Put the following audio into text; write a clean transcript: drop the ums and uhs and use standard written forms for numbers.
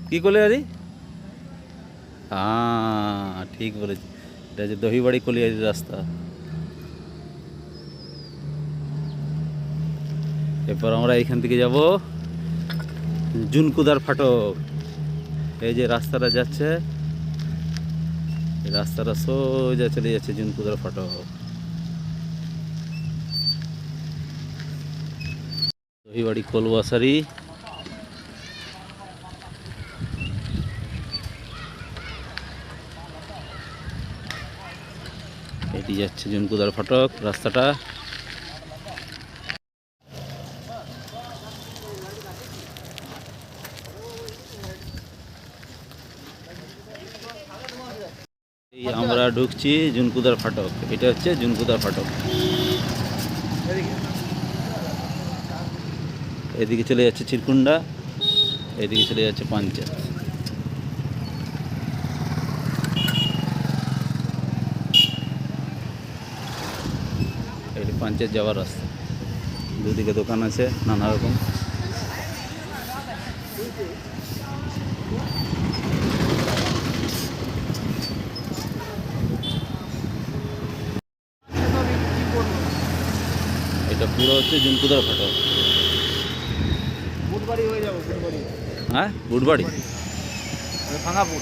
কি কলিয়ারি? হ্যাঁ ঠিক বলেছি, এটা যে দহিবাড়ি কলিয়ারি রাস্তা। এরপর আমরা এইখান থেকে যাব জুনকুদার ফাটক। এই যে রাস্তাটা যাচ্ছে, এই রাস্তাটা সোজা চলে যাচ্ছে জুনকুদার ফাটক। দহিবাড়ি কলবাসারি। এটি যাচ্ছে জুনকুদার ফাটক রাস্তাটা। এই আমরা ঢুকছি জুনকুদার ফাটক, এটা হচ্ছে জুনকুদার ফাটক। এদিকে চলে যাচ্ছে চিরকুন্ডা, এদিকে চলে যাচ্ছে পাঞ্চায়েত। এটি পাঞ্চায়েত যাওয়ার রাস্তা, দুদিকে দোকান আছে নানা রকম। এটা পুরো হচ্ছে জুনকুদার ফাটক। বুটবাড়ি হয়ে যাবো, বুটবাড়ি হ্যাঁ বুটবাড়ি, ভাঙাপুর।